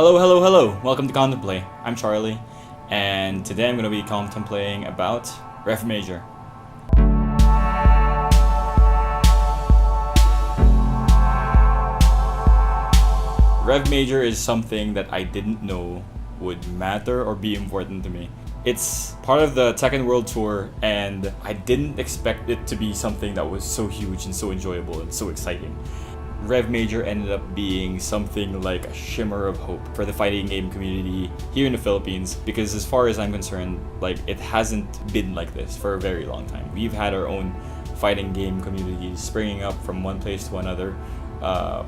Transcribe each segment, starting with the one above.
Hello, hello, hello! Welcome to Contemplate. I'm Charlie, and today I'm going to be contemplating about Rev Major. Rev Major is something that I didn't know would matter or be important to me. It's part of the Tekken World Tour, and I didn't expect it to be something that was so huge and so enjoyable and so exciting. Rev Major ended up being something like a shimmer of hope for the fighting game community here in the Philippines, because as far as I'm concerned, it hasn't been like this for a very long time. We've had our own fighting game communities springing up from one place to another.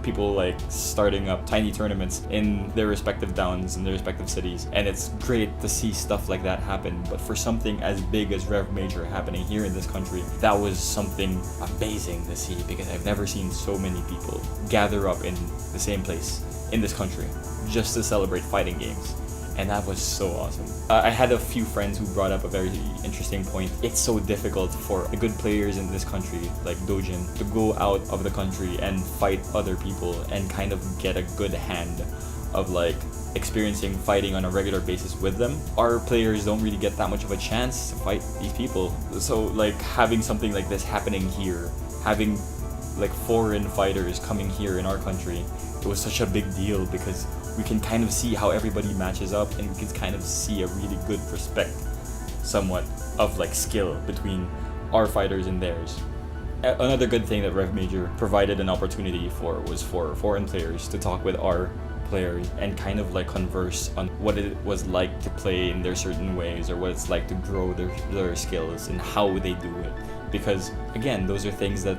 People starting up tiny tournaments in their respective towns and their respective cities, and it's great to see stuff like that happen. But for something as big as Rev Major happening here in this country, that was something amazing to see, because I've never seen so many people gather up in the same place in this country just to celebrate fighting games. And that was so awesome. I had a few friends who brought up a very interesting point. It's so difficult for the good players in this country, like Dojin, to go out of the country and fight other people and kind of get a good hand of experiencing fighting on a regular basis with them. Our players don't really get that much of a chance to fight these people. So having something like this happening here, having foreign fighters coming here in our country, it was such a big deal, because we can kind of see how everybody matches up, and we can kind of see a really good respect somewhat of skill between our fighters and theirs. Another good thing that Rev Major provided an opportunity for was for foreign players to talk with our players and kind of converse on what it was like to play in their certain ways, or what it's like to grow their skills and how they do it. Because again, those are things that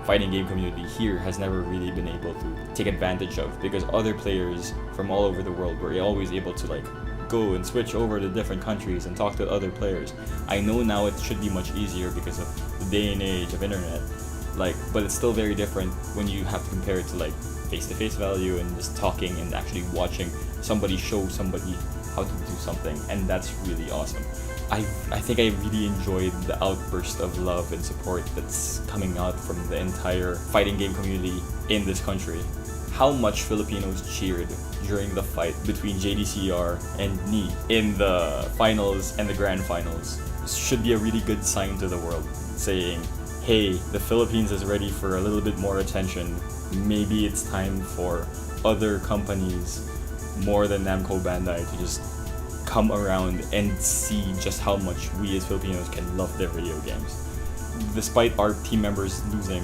fighting game community here has never really been able to take advantage of, because other players from all over the world were always able to go and switch over to different countries and talk to other players. I know now it should be much easier because of the day and age of internet, but it's still very different when you have to compare it to face-to-face value and just talking and actually watching somebody show somebody how to do something, and that's really awesome. I think I really enjoyed the outburst of love and support that's coming out from the entire fighting game community in this country. How much Filipinos cheered during the fight between JDCR and NI in the finals and the grand finals should be a really good sign to the world, saying, hey, the Philippines is ready for a little bit more attention. Maybe it's time for other companies more than Namco Bandai to just come around and see just how much we as Filipinos can love their video games. Despite our team members losing,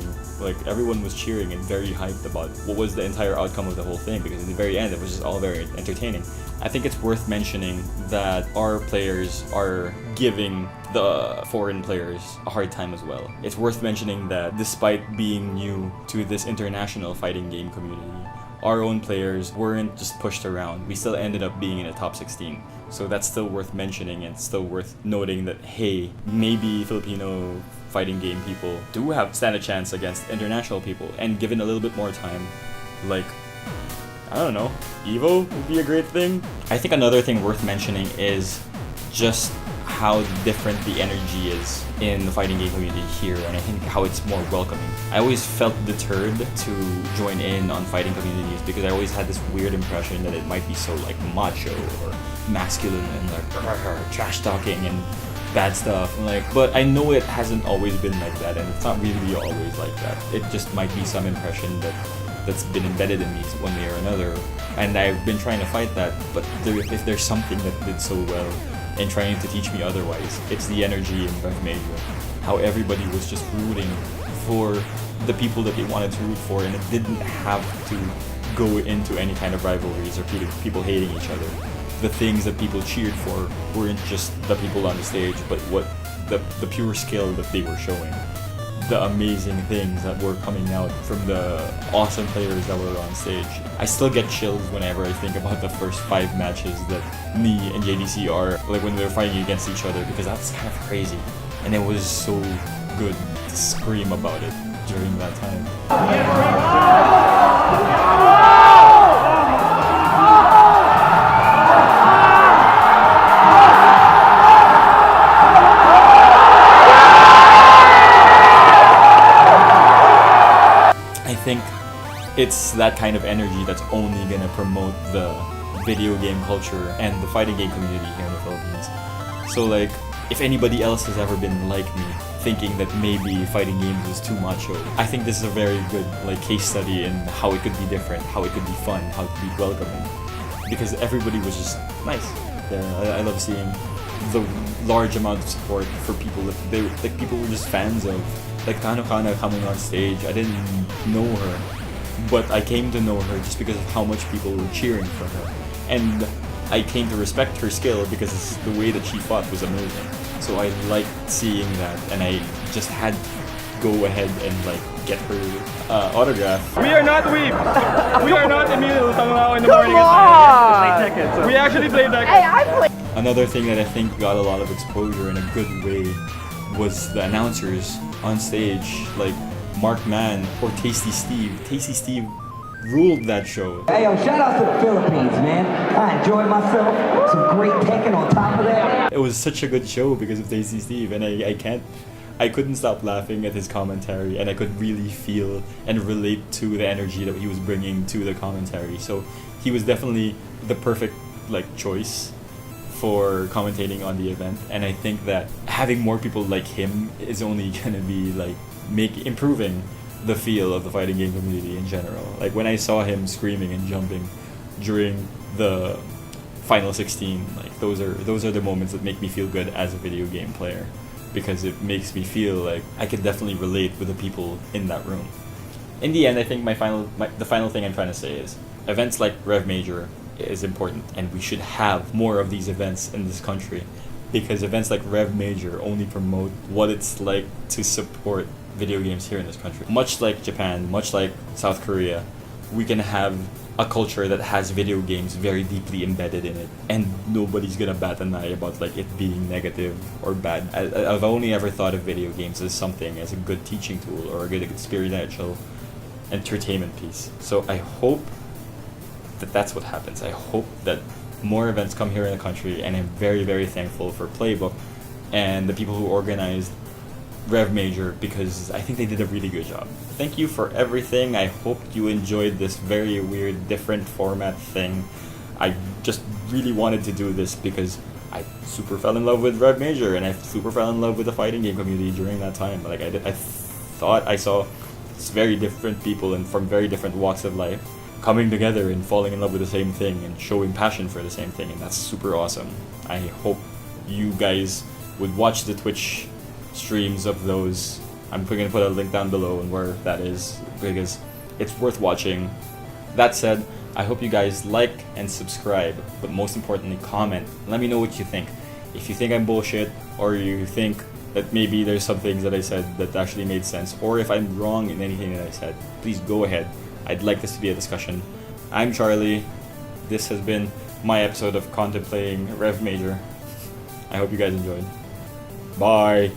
everyone was cheering and very hyped about what was the entire outcome of the whole thing, because in the very end it was just all very entertaining. I think it's worth mentioning that our players are giving the foreign players a hard time as well. It's worth mentioning that despite being new to this international fighting game community, our own players weren't just pushed around. We still ended up being in the top 16. So that's still worth mentioning, and still worth noting that, hey, maybe Filipino fighting game people do stand a chance against international people, and given a little bit more time, I don't know, Evo would be a great thing. I think another thing worth mentioning is just how different the energy is in the fighting game community here, and I think how it's more welcoming. I always felt deterred to join in on fighting communities because I always had this weird impression that it might be so macho or masculine and trash talking and bad stuff. But I know it hasn't always been like that, and it's not really always like that. It just might be some impression that's been embedded in me one way or another, and I've been trying to fight that. But if there's something that did so well and trying to teach me otherwise, it's the energy in Rev Major. How everybody was just rooting for the people that they wanted to root for, and it didn't have to go into any kind of rivalries or people hating each other. The things that people cheered for weren't just the people on the stage, but what the pure skill that they were showing. The amazing things that were coming out from the awesome players that were on stage. I still get chills whenever I think about the first 5 matches that NI and JDCR, when they were fighting against each other, because that's kind of crazy. And it was so good to scream about it during that time. I think it's that kind of energy that's only gonna promote the video game culture and the fighting game community here in the Philippines. So like, if anybody else has ever been like me, thinking that maybe fighting games is too macho, I think this is a very good like case study in how it could be different, how it could be fun, how it could be welcoming. Because everybody was just nice. I love seeing the large amount of support for people that people were just fans of. Like Kano Kana coming on stage, I didn't know her, but I came to know her just because of how much people were cheering for her. And I came to respect her skill because the way that she fought was amazing. So I liked seeing that, and I just had to go ahead and like get her autograph. We are not weebs. We are not Emile in the morning. We actually play Breggz. Hey, I play. Another thing that I think got a lot of exposure in a good way was the announcers on stage, like Mark Mann or Tasty Steve. Tasty Steve ruled that show. Hey, yo, shout out to the Philippines, man. I enjoyed myself. Some great picking on top of that. It was such a good show because of Tasty Steve, and I couldn't stop laughing at his commentary, and I could really feel and relate to the energy that he was bringing to the commentary. So he was definitely the perfect like choice for commentating on the event, and I think that having more people like him is only gonna be like improving the feel of the fighting game community in general. Like when I saw him screaming and jumping during the final 16, like those are the moments that make me feel good as a video game player, because it makes me feel like I can definitely relate with the people in that room. In the end, I think the final thing I'm trying to say is events like Rev Major is important, and we should have more of these events in this country, because events like Rev Major only promote what it's like to support video games here in this country. Much like Japan, much like South Korea, we can have a culture that has video games very deeply embedded in it, and nobody's gonna bat an eye about like it being negative or bad. I've only ever thought of video games as something, as a good teaching tool or a good experiential entertainment piece. So I hope that that's what happens. I hope that more events come here in the country, and I'm very, very thankful for Playbook and the people who organized Rev Major, because I think they did a really good job. Thank you for everything. I hope you enjoyed this very weird, different format thing. I just really wanted to do this because I super fell in love with Rev Major, and I super fell in love with the fighting game community during that time. Like I thought I saw very different people and from very different walks of life coming together and falling in love with the same thing and showing passion for the same thing, and that's super awesome. I hope you guys would watch the Twitch streams of those. I'm going to put a link down below and where that is, because it's worth watching. That said, I hope you guys like and subscribe, but most importantly, comment. Let me know what you think. If you think I'm bullshit, or you think that maybe there's some things that I said that actually made sense, or if I'm wrong in anything that I said, please go ahead. I'd like this to be a discussion. I'm Charlie. This has been my episode of Contemplating Rev Major. I hope you guys enjoyed. Bye!